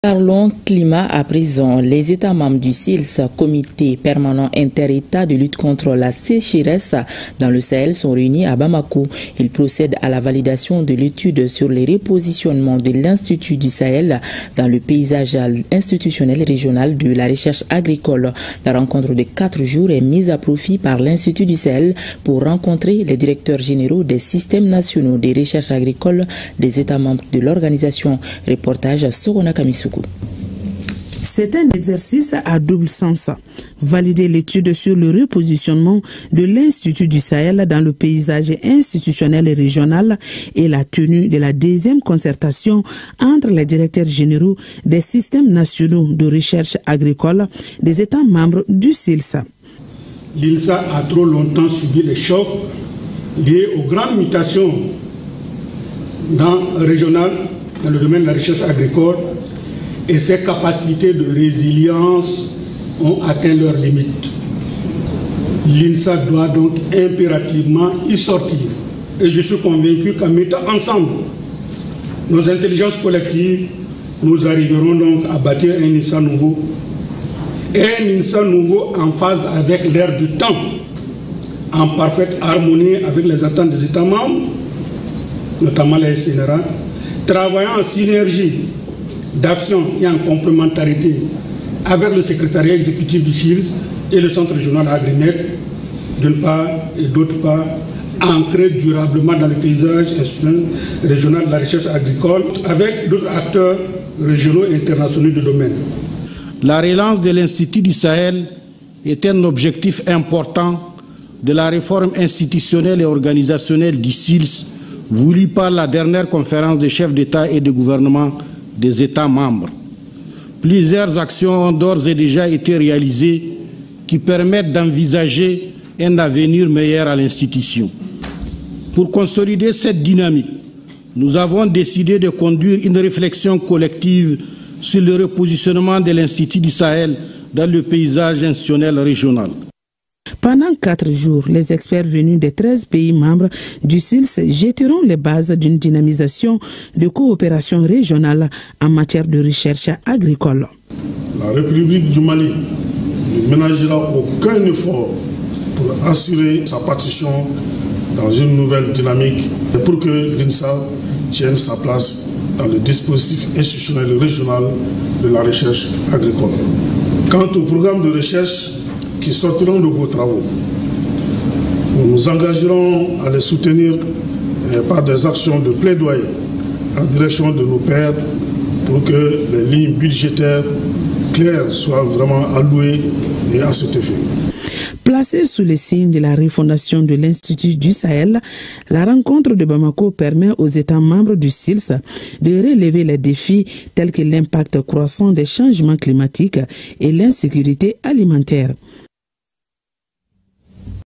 Parlons climat à présent. Les États membres du CILS, Comité permanent inter-État de lutte contre la sécheresse dans le Sahel, sont réunis à Bamako. Ils procèdent à la validation de l'étude sur les repositionnements de l'Institut du Sahel dans le paysage institutionnel régional de la recherche agricole. La rencontre de 4 jours est mise à profit par l'Institut du Sahel pour rencontrer les directeurs généraux des systèmes nationaux des recherches agricoles des États membres de l'organisation. Reportage Sorona Kamisou. C'est un exercice à double sens. Valider l'étude sur le repositionnement de l'Institut du Sahel dans le paysage institutionnel et régional et la tenue de la deuxième concertation entre les directeurs généraux des systèmes nationaux de recherche agricole des États membres du CILS. L'INSA a trop longtemps subi les chocs liés aux grandes mutations régionales dans le domaine de la recherche agricole, et ses capacités de résilience ont atteint leurs limites. L'INSA doit donc impérativement y sortir. Et je suis convaincu qu'en mettant ensemble nos intelligences collectives, nous arriverons donc à bâtir un INSA nouveau. Et un INSA nouveau en phase avec l'ère du temps, en parfaite harmonie avec les attentes des États membres, notamment les SNRA, travaillant en synergie d'action et en complémentarité avec le secrétariat exécutif du CILS et le centre régional Agrinet, d'une part, et d'autre part, ancré durablement dans le paysage institutionnel régional de la recherche agricole avec d'autres acteurs régionaux et internationaux du domaine. La relance de l'Institut du Sahel est un objectif important de la réforme institutionnelle et organisationnelle du CILS voulue par la dernière conférence des chefs d'État et de gouvernement des États membres. Plusieurs actions ont d'ores et déjà été réalisées qui permettent d'envisager un avenir meilleur à l'institution. Pour consolider cette dynamique, nous avons décidé de conduire une réflexion collective sur le repositionnement de l'Institut du Sahel dans le paysage institutionnel régional. Pendant 4 jours, les experts venus des 13 pays membres du CILS jetteront les bases d'une dynamisation de coopération régionale en matière de recherche agricole. La République du Mali ne ménagera aucun effort pour assurer sa partition dans une nouvelle dynamique et pour que l'INSA tienne sa place dans le dispositif institutionnel régional de la recherche agricole. Quant au programme de recherche qui sortiront de vos travaux, nous nous engagerons à les soutenir par des actions de plaidoyer en direction de nos pairs pour que les lignes budgétaires claires soient vraiment allouées et à cet effet. Placée sous les signes de la refondation de l'Institut du Sahel, la rencontre de Bamako permet aux États membres du CILS de relever les défis tels que l'impact croissant des changements climatiques et l'insécurité alimentaire.